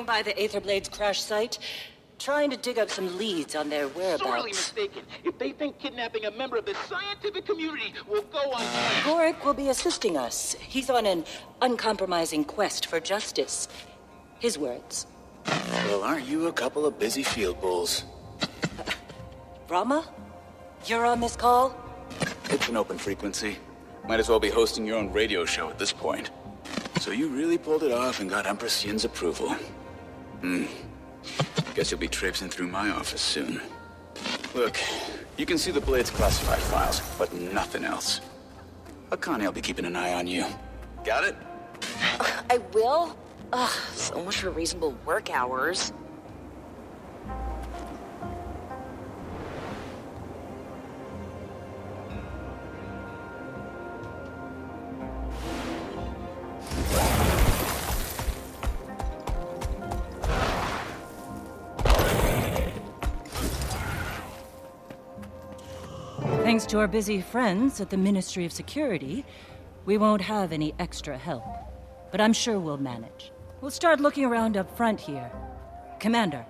by the Aetherblades crash site, trying to dig up some leads on their whereabouts. Sorely mistaken. If they think kidnapping a member of the scientific community will go on... Gorik will be assisting us. He's on an uncompromising quest for justice. His words. Well, aren't you a couple of busy field bulls? Rama? You're on this call? It's an open frequency. Might as well be hosting your own radio show at this point. So you really pulled it off and got Empress Yin's approval. Guess you'll be traipsing through my office soon. Look, you can see the Blade's classified files, but nothing else. Akane will be keeping an eye on you. Got it? I will? Ugh, so much for reasonable work hours. Thanks to our busy friends at the Ministry of Security, we won't have any extra help. But I'm sure we'll manage. We'll start looking around up front here. Commander,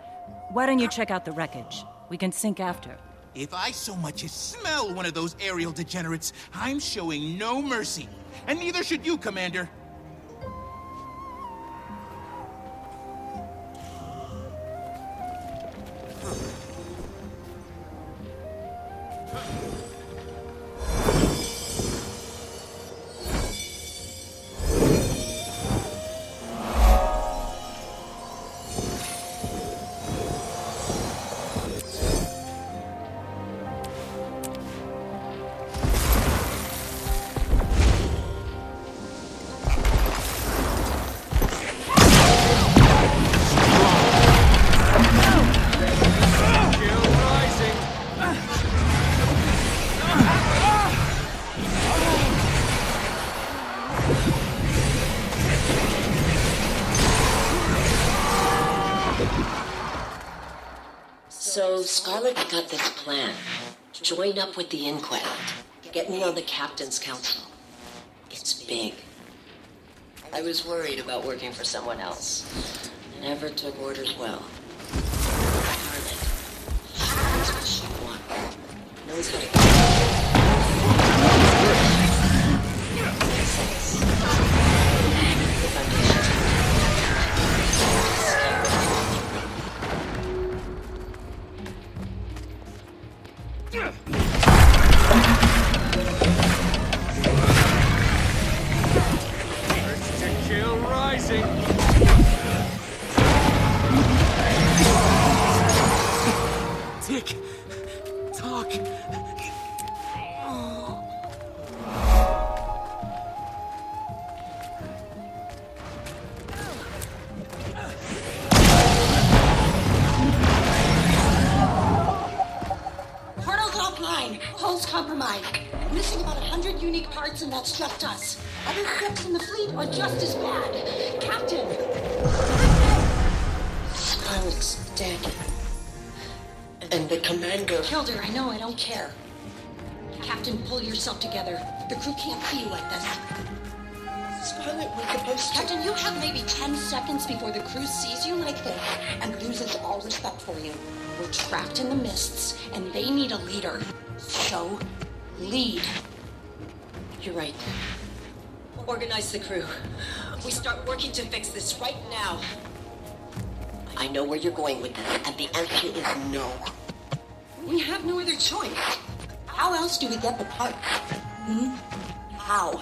why don't you check out the wreckage? We can sync after. If I so much as smell one of those aerial degenerates, I'm showing no mercy. And neither should you, Commander. So Scarlett's got this plan. Join up with the Inquest. Get me on the Captain's Council. It's big. I was worried about working for someone else. Never took orders well. Scarlett. She knows what she wants. Knows how to... The Foundation's Tick. Tock. Portal's offline. Hull's compromised. Missing about 100 unique parts, and that's just us. Other ships in the fleet are just as bad. Captain! Scarlett's dead. And the commander... Killed her, I know, I don't care. Captain, pull yourself together. The crew can't see you like this. Scarlett, we're supposed to... Captain, you have maybe 10 seconds before the crew sees you like this and loses all respect for you. We're trapped in the mists, and they need a leader. So, lead. You're right. Organize the crew. We start working to fix this right now. I know where you're going with this, and the answer is no. We have no other choice. How else do we get the parts? How?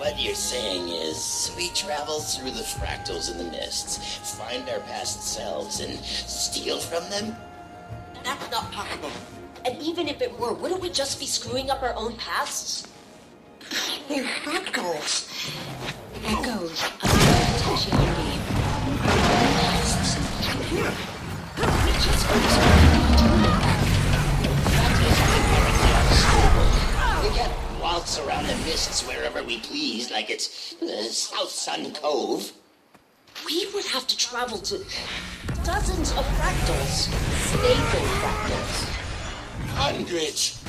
What you're saying is, we travel through the fractals in the mists, find our past selves, and steal from them? That's not possible. And even if it were, wouldn't we just be screwing up our own pasts? They're fractals. Echoes of the potentiality. We just We can't waltz around the mists wherever we please, like it's South Sun Cove. We would have to travel to dozens of fractals. Stable fractals. Hundreds.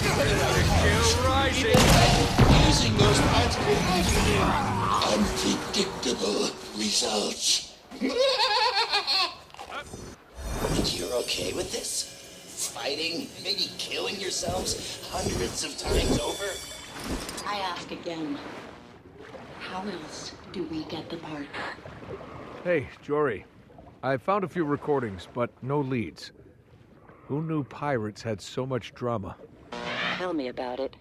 Using those parts will have unpredictable results. And you're okay with this? Fighting, maybe killing yourselves hundreds of times over? I ask again. How else do we get the part? Hey, Jory. I found a few recordings, but no leads. Who knew pirates had so much drama? Tell me about it.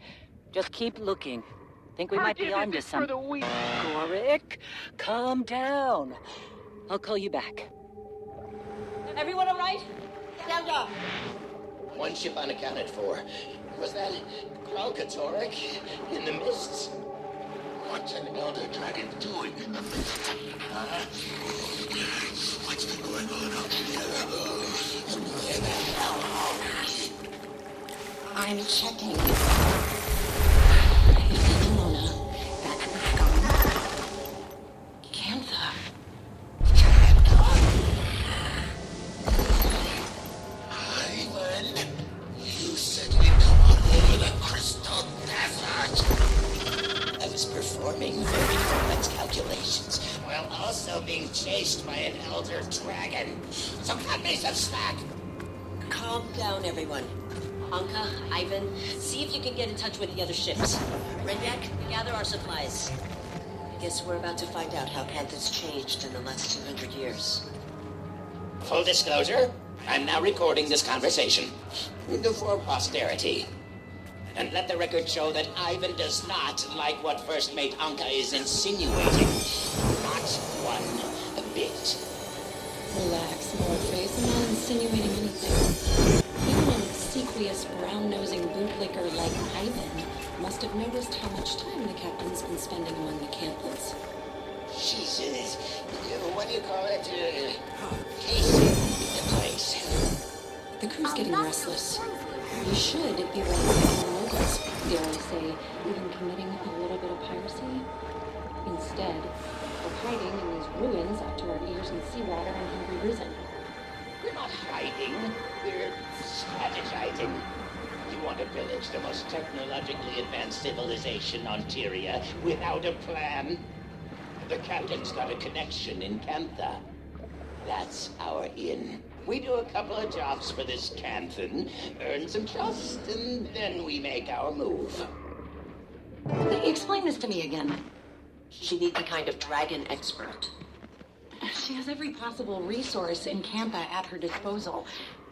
Just keep looking. Think we might be onto something. Gorik, calm down. I'll call you back. Everyone all right? Stand up. One ship unaccounted for. Was that Kralkatorek in the mists? What's an elder dragon doing in the mist? Huh? What's been going on out here? Where the hell are we? I'm checking. It's Mona. That's the scum. Cantha. Ivan, you said we'd come on over the Crystal Desert. I was performing very complex calculations while also being chased by an elder dragon. So cut me some slack. Calm down, everyone. Anka, Ivan, see if you can get in touch with the other ships. Renyak, gather our supplies. Guess we're about to find out how Cantha's changed in the last 200 years. Full disclosure, I'm now recording this conversation. For posterity. And let the record show that Ivan does not like what First Mate Anka is insinuating. Not one bit. Relax, Morpheus. I'm not insinuating anything. Even an obsequious, brown-nosing bootlicker like Ivan must have noticed how much time the captain's been spending among the Canthans. She's, what do you call it? Casing the place. The crew's getting restless. We should be ransackking the locals. Dare I say, even committing a little bit of piracy? Instead, we're hiding in these ruins up to our ears in seawater and hungry risen. We're not hiding. We're strategizing. You want to pillage the most technologically advanced civilization on Tyria without a plan? The captain's got a connection in Cantha. That's our in. We do a couple of jobs for this Canthan, earn some trust, and then we make our move. Explain this to me again. She needs a kind of dragon expert. She has every possible resource in Cantha at her disposal.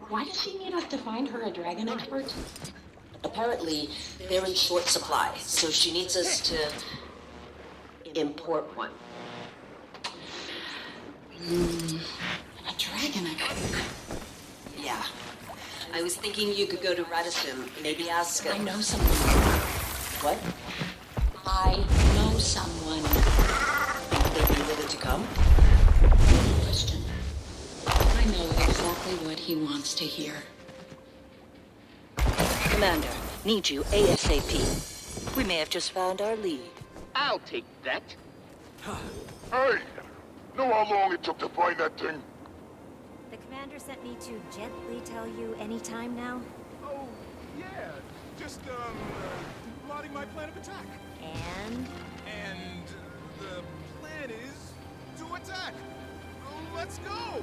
Why does she need us to find her a dragon expert? Apparently, they're in short supply, so she needs us to import one. A dragon expert? Yeah. I was thinking you could go to Radisson, maybe ask her. I know someone. What? I know someone. They'd be willing to come? No question. I know exactly what he wants to hear. Commander, need you ASAP. We may have just found our lead. I'll take that. Hey! Know how long it took to find that thing? The commander sent me to gently tell you any time now. Oh, yeah. Just, plotting my plan of attack. And? And the plan is to attack. Let's go!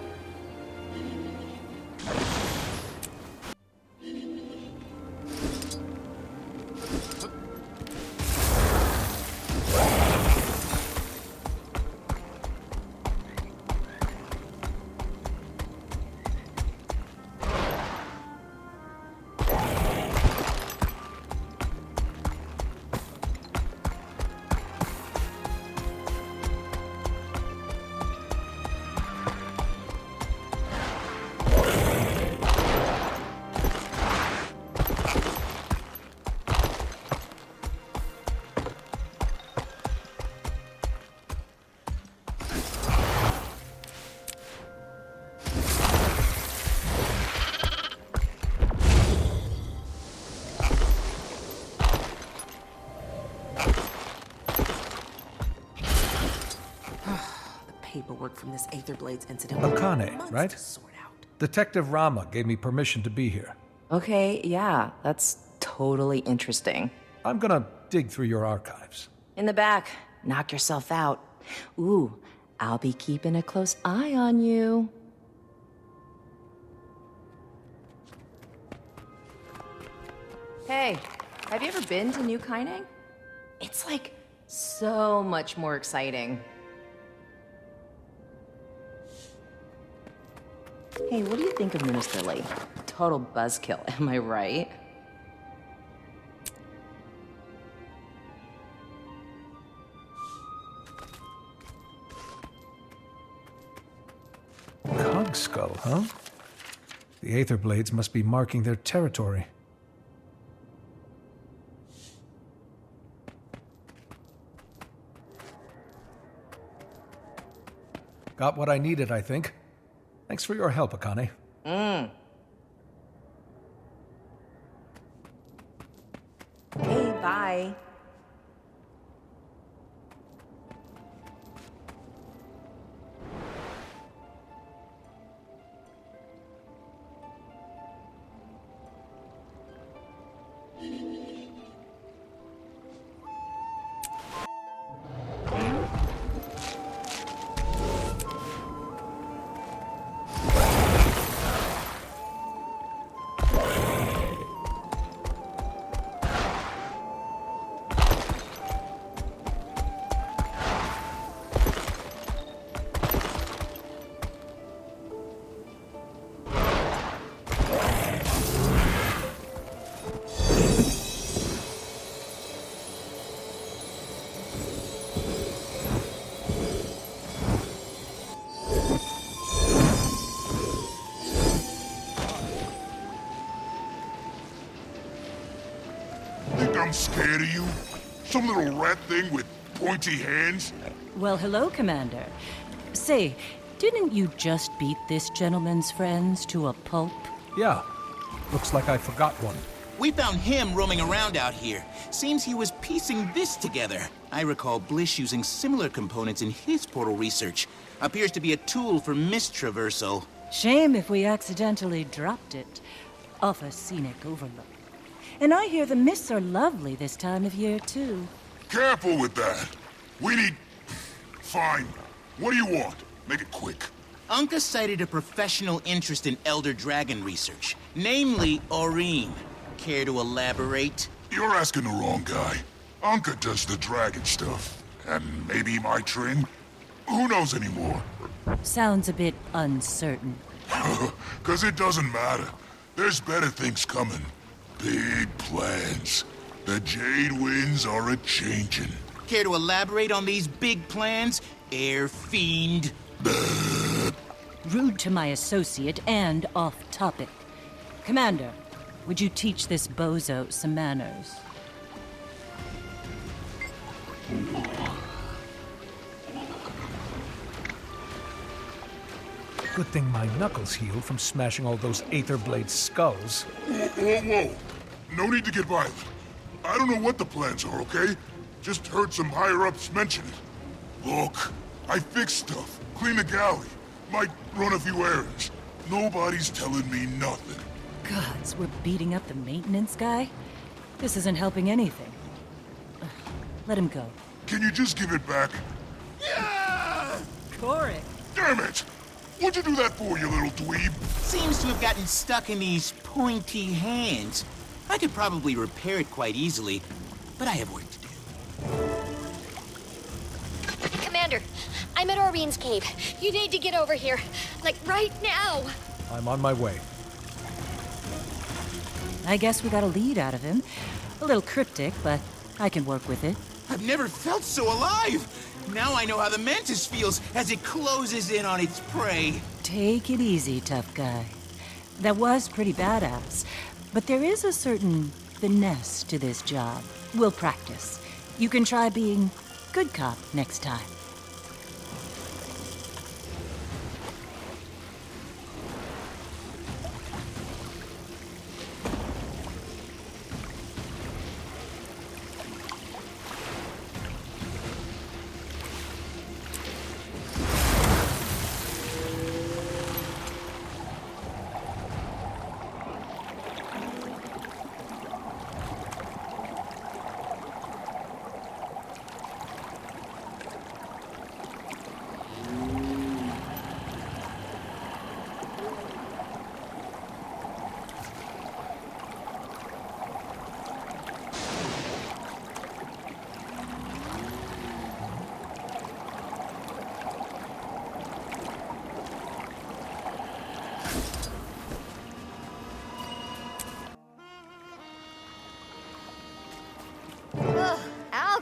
Paperwork from this Aetherblades incident. Akane, right? Detective Rama gave me permission to be here. Okay, yeah, that's totally interesting. I'm gonna dig through your archives. In the back, knock yourself out. Ooh, I'll be keeping a close eye on you. Hey, have you ever been to New Kaineng? It's like so much more exciting. Hey, what do you think of Minister Lee? Total buzzkill, am I right? Cog skull, huh? The Aether Blades must be marking their territory. Got what I needed, I think. Thanks for your help, Akane. Hey, bye. Think I'm scared of you? Some little rat thing with pointy hands? Well, hello, Commander. Say, didn't you just beat this gentleman's friends to a pulp? Yeah. Looks like I forgot one. We found him roaming around out here. Seems he was piecing this together. I recall Blish using similar components in his portal research. Appears to be a tool for mist traversal. Shame if we accidentally dropped it off a scenic overlook. And I hear the mists are lovely this time of year, too. Careful with that. We need... Fine. What do you want? Make it quick. Anka cited a professional interest in Elder Dragon research, namely Aurene. Care to elaborate? You're asking the wrong guy. Anka does the dragon stuff. And maybe my Tring? Who knows anymore? Sounds a bit uncertain. 'Cause it doesn't matter. There's better things coming. Big plans. The Jade Winds are a-changin'. Care to elaborate on these big plans, Air Fiend? Rude to my associate and off-topic. Commander, would you teach this bozo some manners? Good thing my knuckles healed from smashing all those Aether Blade skulls. Whoa. No need to get violent. I don't know what the plans are, okay? Just heard some higher-ups mention it. Look, I fix stuff, clean the galley, might run a few errands. Nobody's telling me nothing. Gods, we're beating up the maintenance guy? This isn't helping anything. Let him go. Can you just give it back? Yeah! Corey! Damn it! What'd you do that for, you little dweeb? Seems to have gotten stuck in these pointy hands. I could probably repair it quite easily, but I have work to do. Commander, I'm at Aurene's cave. You need to get over here. Like, right now. I'm on my way. I guess we got a lead out of him. A little cryptic, but I can work with it. I've never felt so alive! Now I know how the Mantis feels as it closes in on its prey. Take it easy, tough guy. That was pretty badass, but there is a certain finesse to this job. We'll practice. You can try being good cop next time.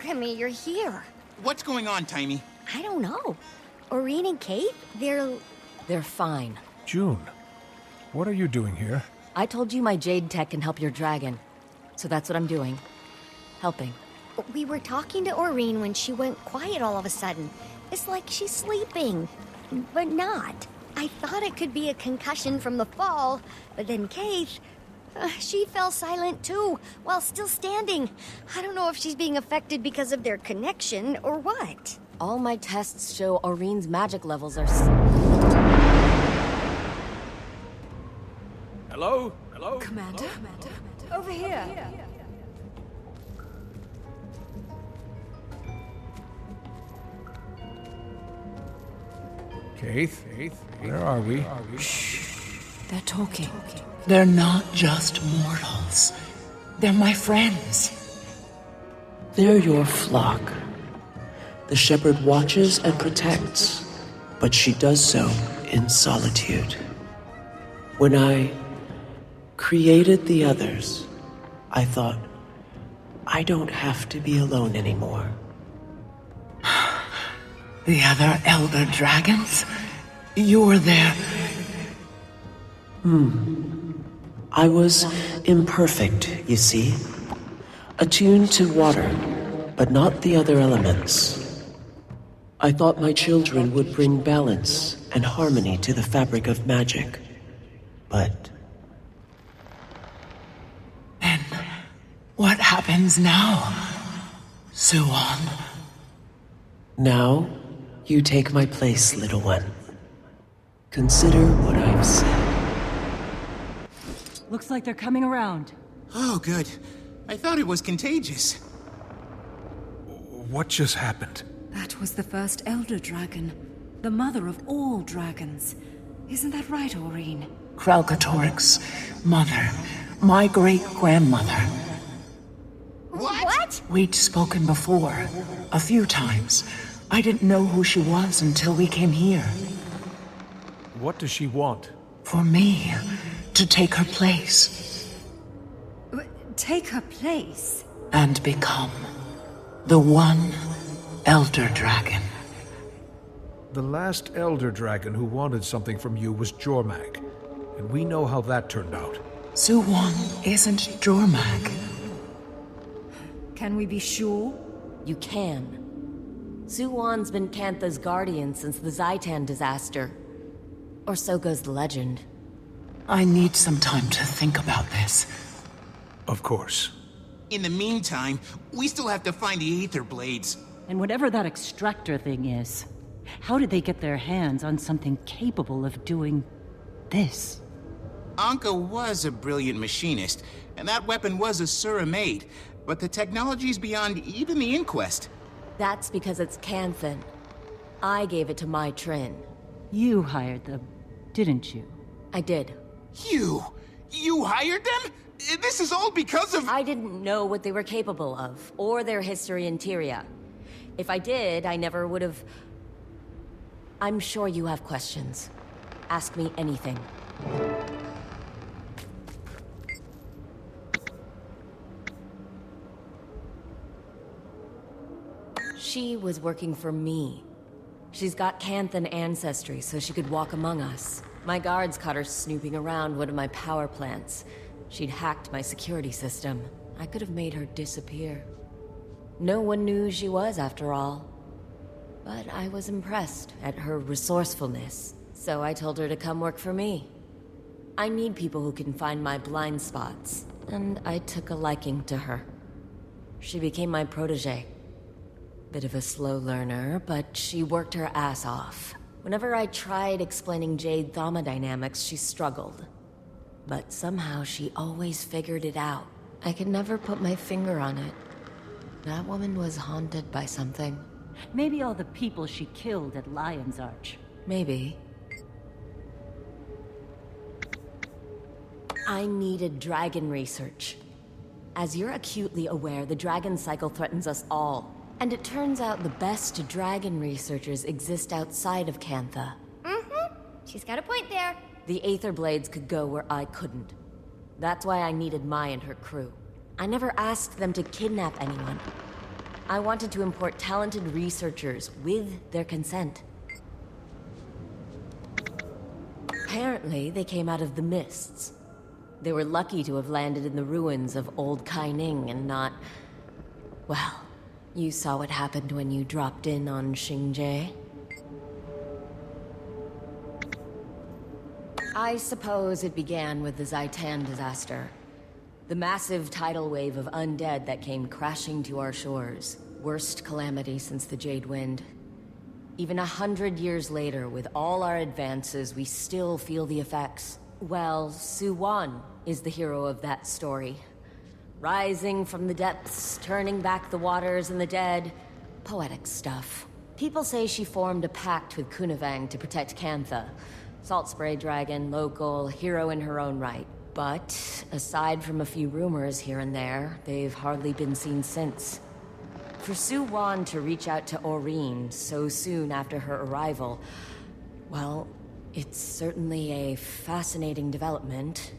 Look at me, you're here. What's going on, Timey? I don't know. Aurene and Kate, They're fine. June, what are you doing here? I told you my Jade tech can help your dragon. So that's what I'm doing. Helping. We were talking to Aurene when she went quiet all of a sudden. It's like she's sleeping, but not. I thought it could be a concussion from the fall, but then Kate, she fell silent too, while still standing. I don't know if she's being affected because of their connection or what. All my tests show Aurene's magic levels are... Hello? Hello? Commander? Over here. Keith, where are we? They're talking. They're not just mortals. They're my friends. They're your flock. The shepherd watches and protects, but she does so in solitude. When I created the others, I thought, I don't have to be alone anymore. The other elder dragons? You were there. I was imperfect, you see. Attuned to water, but not the other elements. I thought my children would bring balance and harmony to the fabric of magic. But... Then, what happens now, Suwon? Now, you take my place, little one. Consider what I've said. Looks like they're coming around. Oh, good. I thought it was contagious. What just happened? That was the first Elder Dragon. The mother of all dragons. Isn't that right, Aurene? Kralkatorik's mother. My great-grandmother. What? We'd spoken before. A few times. I didn't know who she was until we came here. What does she want? For me to take her place. Take her place? And become the one Elder Dragon. The last Elder Dragon who wanted something from you was Jormag, and we know how that turned out. Suwon isn't Jormag. Can we be sure? You can. Suwon's been Cantha's guardian since the Zaitan disaster. Or so goes the legend. I need some time to think about this. Of course. In the meantime, we still have to find the Aether Blades. And whatever that extractor thing is, how did they get their hands on something capable of doing this? Anka was a brilliant machinist, and that weapon was a Sura-made, but the technology's beyond even the Inquest. That's because it's Canthan. I gave it to my Trin. You hired them, didn't you? I did. You hired them? This is all because of— I didn't know what they were capable of, or their history in Tyria. If I did, I never would have... I'm sure you have questions. Ask me anything. She was working for me. She's got Canthan ancestry, so she could walk among us. My guards caught her snooping around one of my power plants. She'd hacked my security system. I could have made her disappear. No one knew who she was, after all. But I was impressed at her resourcefulness, so I told her to come work for me. I need people who can find my blind spots, and I took a liking to her. She became my protege. Bit of a slow learner, but she worked her ass off. Whenever I tried explaining Jade thermodynamics, she struggled. But somehow she always figured it out. I could never put my finger on it. That woman was haunted by something. Maybe all the people she killed at Lion's Arch. Maybe. I needed dragon research. As you're acutely aware, the dragon cycle threatens us all. And it turns out the best dragon researchers exist outside of Cantha. Mm-hmm. She's got a point there. The Aether Blades could go where I couldn't. That's why I needed Mai and her crew. I never asked them to kidnap anyone. I wanted to import talented researchers with their consent. Apparently, they came out of the mists. They were lucky to have landed in the ruins of old Kaining and not... Well, you saw what happened when you dropped in on Xingje. I suppose it began with the Zaitan disaster. The massive tidal wave of undead that came crashing to our shores. Worst calamity since the Jade Wind. Even 100 years later, with all our advances, we still feel the effects. Well, Su Wan is the hero of that story. Rising from the depths, turning back the waters and the dead. Poetic stuff. People say she formed a pact with Kunavang to protect Cantha. Salt Spray Dragon, local, hero in her own right. But, aside from a few rumors here and there, they've hardly been seen since. For Su Wan to reach out to Aurene so soon after her arrival, well, it's certainly a fascinating development.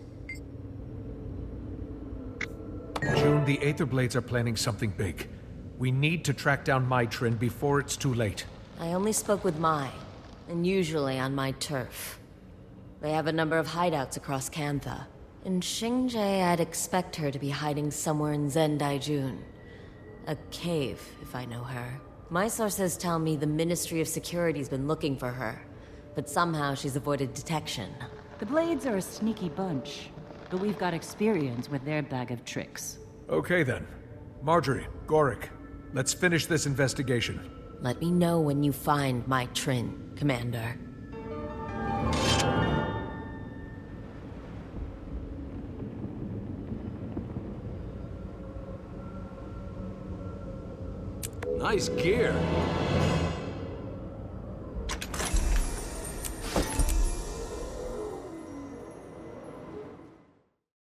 June, the Aetherblades are planning something big. We need to track down Mai Trin before it's too late. I only spoke with Mai, and usually on my turf. They have a number of hideouts across Cantha. In Xingje, I'd expect her to be hiding somewhere in Zendaijun. A cave, if I know her. My sources tell me the Ministry of Security's been looking for her, but somehow she's avoided detection. The Blades are a sneaky bunch, but we've got experience with their bag of tricks. Okay then. Marjorie, Gorik, let's finish this investigation. Let me know when you find Mai Trin, Commander. Nice gear.